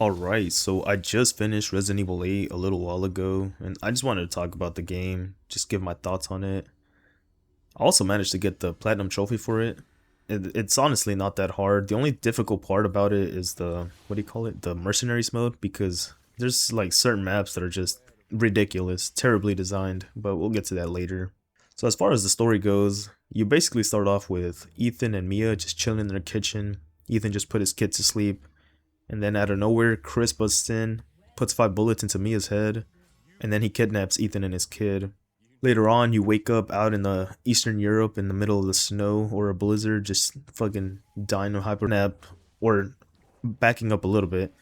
Alright, so I just finished Resident Evil 8 a little while ago, and I just wanted to talk about the game, just give my thoughts on it. I also managed to get the Platinum Trophy for it. It's honestly not that hard. The only difficult part about it is what do you call it? The Mercenaries mode, because there's like certain maps that are just ridiculous, terribly designed, but we'll get to that later. So as far as the story goes, you basically start off with Ethan and Mia just chilling in their kitchen. Ethan just put his kid to sleep. And then out of nowhere, Chris busts in, puts 5 bullets into Mia's head, and then he kidnaps Ethan and his kid. Later on, you wake up out in the Eastern Europe in the middle of the snow or a blizzard, just fucking dying of hypernap, or backing up a little bit.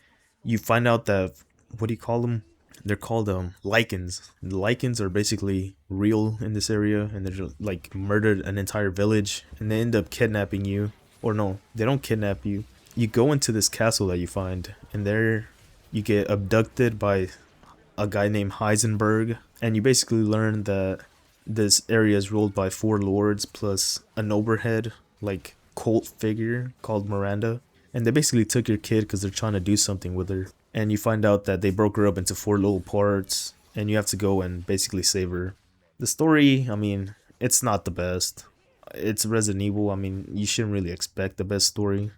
You find out that, what do you call them? They're called lichens. The lichens are basically real in this area, and they're like murdered an entire village, and they end up kidnapping you. Or no, they don't kidnap you. You go into this castle that you find, and there you get abducted by a guy named Heisenberg, and you basically learn that this area is ruled by 4 lords plus an overhead, like cult figure called Miranda, and they basically took your kid because they're trying to do something with her. And you find out that they broke her up into 4 little parts, and you have to go and basically save her. The story, I mean, it's not the best. It's Resident Evil. I mean, you shouldn't really expect the best story.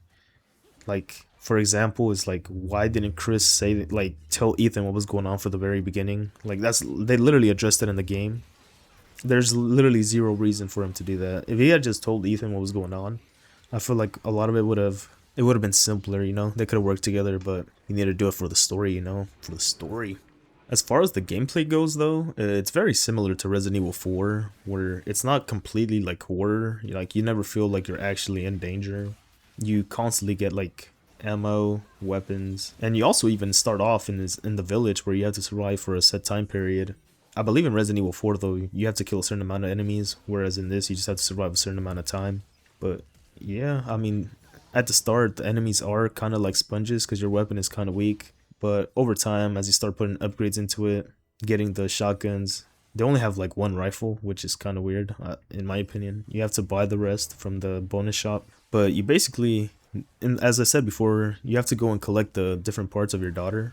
Like, for example, is like, why didn't Chris say, like, tell Ethan what was going on for the very beginning? Like, they literally addressed it in the game. There's literally zero reason for him to do that. If he had just told Ethan what was going on, I feel like a lot of it would have been simpler, you know? They could have worked together, but you need to do it for the story, you know? For the story. As far as the gameplay goes, though, it's very similar to Resident Evil 4, where it's not completely like horror. Like, you never feel like you're actually in danger. You constantly get like ammo, weapons, and you also even start off in the village where you have to survive for a set time period. I believe in Resident Evil 4 though, you have to kill a certain amount of enemies, whereas in this you just have to survive a certain amount of time. But yeah, I mean, at the start the enemies are kind of like sponges because your weapon is kind of weak, but over time as you start putting upgrades into it, getting the shotguns, they only have like one rifle, which is kind of weird, in my opinion. You have to buy the rest from the bonus shop. But you basically, and as I said before, you have to go and collect the different parts of your daughter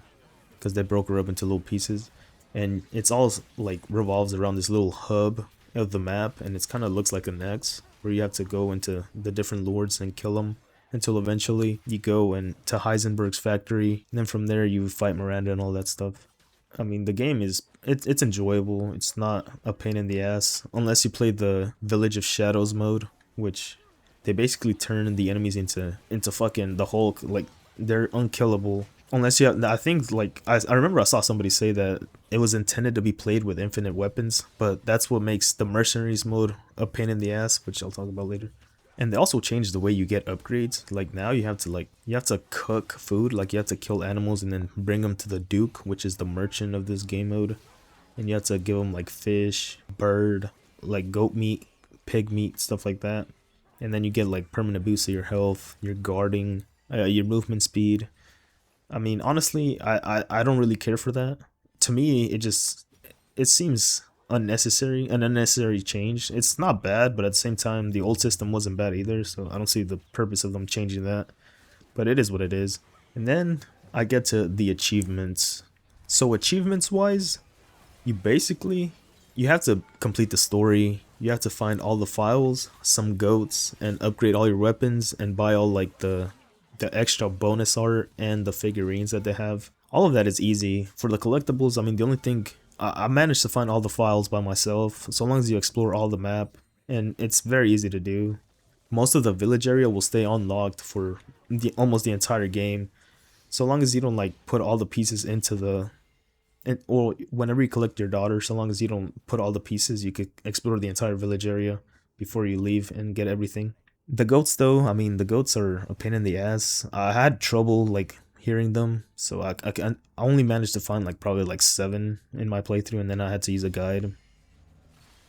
because they broke her up into little pieces. And it's all like revolves around this little hub of the map, and it's kind of looks like an X where you have to go into the different lords and kill them until eventually you go and to Heisenberg's factory. And then from there you fight Miranda and all that stuff. I mean, the game is it's enjoyable. It's not a pain in the ass unless you play the Village of Shadows mode, which they basically turn the enemies into fucking the Hulk. Like, they're unkillable unless you have, I think, like, I remember I saw somebody say that it was intended to be played with infinite weapons, but that's what makes the Mercenaries mode a pain in the ass, which I'll talk about later. And they also changed the way you get upgrades. Like, now you have to cook food. Like, you have to kill animals and then bring them to the Duke, which is the merchant of this game mode. And you have to give them like fish, bird, like goat meat, pig meat, stuff like that. And then you get like permanent boost to your health, your guarding, your movement speed. I mean, honestly, I don't really care for that. To me, it seems unnecessary, an unnecessary change. It's not bad, but at the same time, the old system wasn't bad either, so I don't see the purpose of them changing that. But it is what it is. And then I get to the achievements. So achievements wise, you basically you have to complete the story. You have to find all the files, some goats, and upgrade all your weapons and buy all like the extra bonus art and the figurines that they have. All of that is easy. For the collectibles, I mean, the only thing I managed to find all the files by myself, so long as you explore all the map, and it's very easy to do. Most of the village area will stay unlocked for almost the entire game, so long as you don't like put all the pieces into the, and or whenever you collect your daughter, so long as you don't put all the pieces, you could explore the entire village area before you leave and get everything. The goats, though, I mean, the goats are a pain in the ass. I had trouble like hearing them, so I only managed to find like probably like 7 in my playthrough, and then I had to use a guide.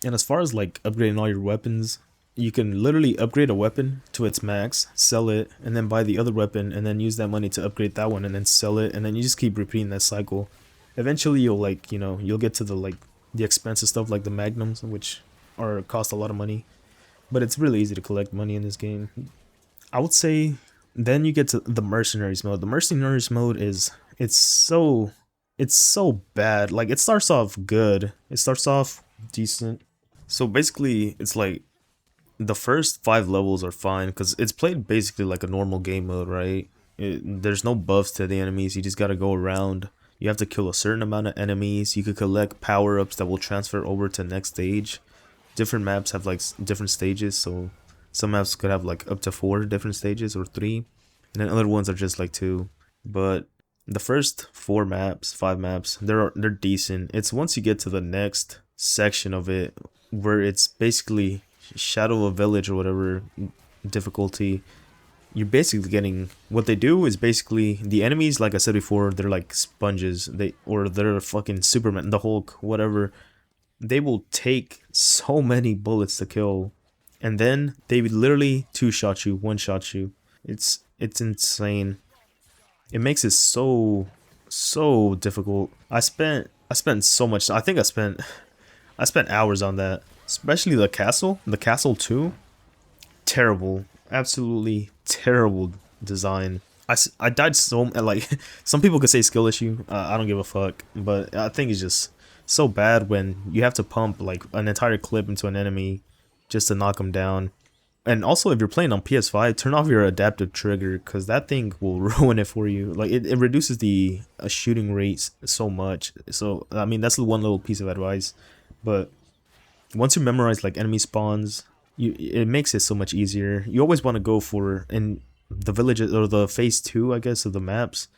And as far as like upgrading all your weapons, you can literally upgrade a weapon to its max, sell it, and then buy the other weapon, and then use that money to upgrade that one, and then sell it, and then you just keep repeating that cycle. Eventually, you'll like, you know, you'll get to the expensive stuff like the magnums, which are cost a lot of money, but it's really easy to collect money in this game. I would say then you get to the mercenaries mode. The mercenaries mode is It's so it's so bad. Like it starts off good. It starts off decent. So basically, it's like the first 5 levels are fine because it's played basically like a normal game mode, right? There's no buffs to the enemies. You just gotta go around. You have to kill a certain amount of enemies. You could collect power ups that will transfer over to next stage. Different maps have like different stages, so some maps could have like up to 4 different stages or 3, and then other ones are just like 2. But the first 4 maps, 5 maps, they're decent. It's once you get to the next section of it where it's basically Shadow of a Village or whatever difficulty. You're basically getting what they do is basically the enemies, like I said before, they're like sponges. They're fucking Superman, the Hulk, whatever. They will take so many bullets to kill, and then they would literally two-shot you, one-shot you. It's insane. It makes it so difficult. I spent so much. I spent hours on that, especially the castle. The castle too. Terrible, absolutely terrible design. I died so like some people could say skill issue. I don't give a fuck, but I think it's just so bad when you have to pump like an entire clip into an enemy just to knock them down. And also, if you're playing on PS5, turn off your adaptive trigger because that thing will ruin it for you. Like it reduces the shooting rates so much. So I mean, that's one little piece of advice. But once you memorize like enemy spawns, it makes it so much easier. You always want to go for in the villages or the phase 2, I guess, of the maps.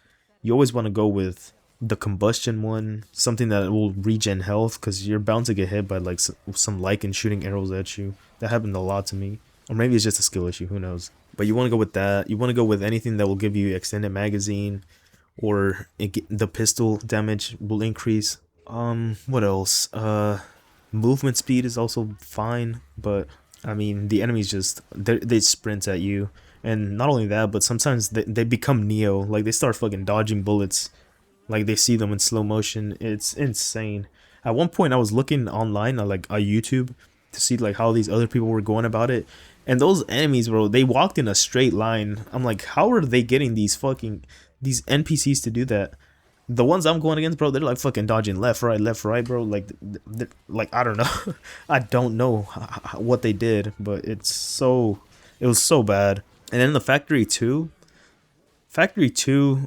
You always want to go with the combustion one, something that will regen health because you're bound to get hit by like some lichen shooting arrows at you. That happened a lot to me. Or maybe it's just a skill issue, who knows. But you want to go with that. You want to go with anything that will give you extended magazine, or the pistol damage will increase. What else? Movement speed is also fine, but I mean the enemies just they sprint at you, and not only that, but sometimes they become Neo. Like they start fucking dodging bullets, like they see them in slow motion. It's insane. At one point, I was looking online on like a YouTube to see like how these other people were going about it, and those enemies, bro, they walked in a straight line. I'm like, how are they getting these NPCs to do that? The ones I'm going against, bro, they're like fucking dodging left, right, bro. Like I don't know, I don't know what they did, but it was so bad. And then the Factory 2,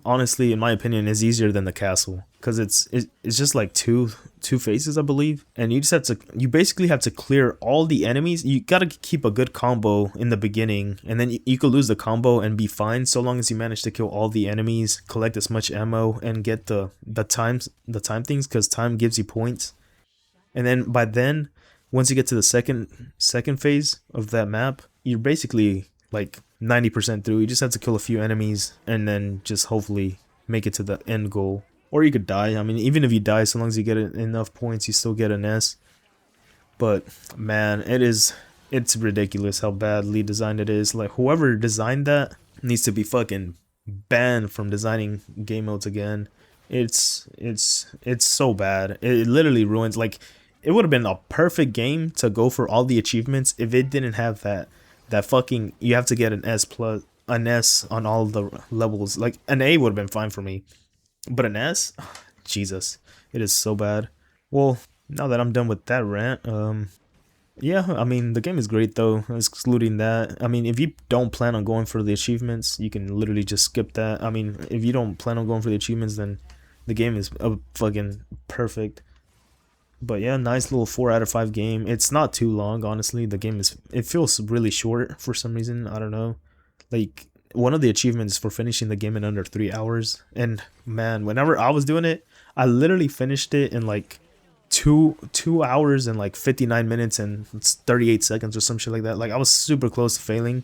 honestly, in my opinion, is easier than the castle because it's just like two phases, I believe, and you basically have to clear all the enemies. You gotta keep a good combo in the beginning, and then you could lose the combo and be fine so long as you manage to kill all the enemies, collect as much ammo, and get the time things because time gives you points. And then once you get to the second phase of that map, you're basically like 90% through. You just have to kill a few enemies and then just hopefully make it to the end goal. Or you could die. I mean, even if you die, so long as you get enough points, you still get an S. But man, it's ridiculous how badly designed it is. Like whoever designed that needs to be fucking banned from designing game modes again. It's so bad. It literally ruins. Like it would have been a perfect game to go for all the achievements if it didn't have that fucking, you have to get an S on all the levels. Like an A would have been fine for me, but an S, Jesus, it is so bad. Well, now that I'm done with that rant, yeah, I mean the game is great though, excluding that. I mean, if you don't plan on going for the achievements, you can literally just skip that. I mean, if you don't plan on going for the achievements, then the game is fucking perfect. But yeah, nice little 4 out of 5 game. It's not too long, honestly. It feels really short for some reason. I don't know. Like one of the achievements for finishing the game in under 3 hours. And man, whenever I was doing it, I literally finished it in like 2 hours and like 59 minutes and 38 seconds or some shit like that. Like I was super close to failing.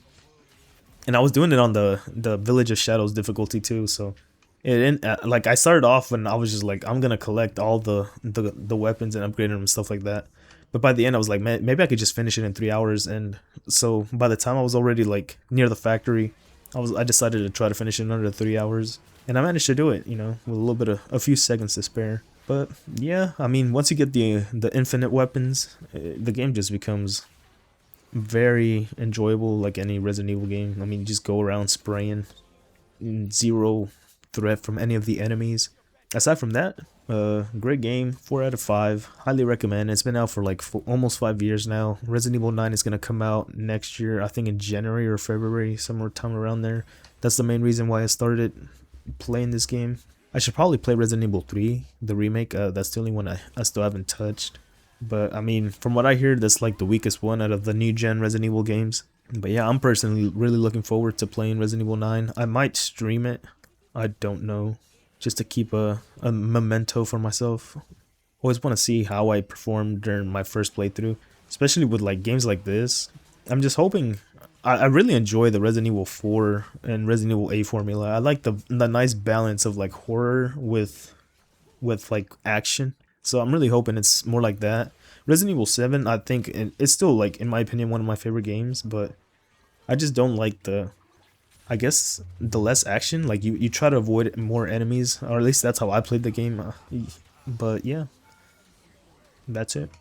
And I was doing it on the Village of Shadows difficulty too, so like I started off and I was just like, I'm gonna collect all the weapons and upgrade them and stuff like that. But by the end I was like, man, maybe I could just finish it in 3 hours. And so by the time I was already like near the factory, I decided to try to finish it in under 3 hours, and I managed to do it, with a little bit of a few seconds to spare. But yeah, I mean, once you get the infinite weapons, the game just becomes very enjoyable, like any Resident Evil game. I mean, you just go around spraying, zero threat from any of the enemies. Aside from that, great game, 4 out of 5. Highly recommend. It's been out for like almost 5 years now. Resident Evil 9 is gonna come out next year, I think in January or February, somewhere time around there. That's the main reason why I started playing this game. I should probably play Resident Evil 3, the remake. That's the only one I still haven't touched. But I mean, from what I hear, that's like the weakest one out of the new gen Resident Evil games. But yeah, I'm personally really looking forward to playing Resident Evil 9. I might stream it. I don't know. Just to keep a memento for myself. Always want to see how I performed during my first playthrough. Especially with like games like this. I'm just hoping... I really enjoy the Resident Evil 4 and Resident Evil 8 formula. I like the nice balance of like horror with like action. So I'm really hoping it's more like that. Resident Evil 7, I think it's still like, in my opinion, one of my favorite games, but I just don't like I guess the less action. Like you try to avoid more enemies, or at least that's how I played the game. But yeah, that's it.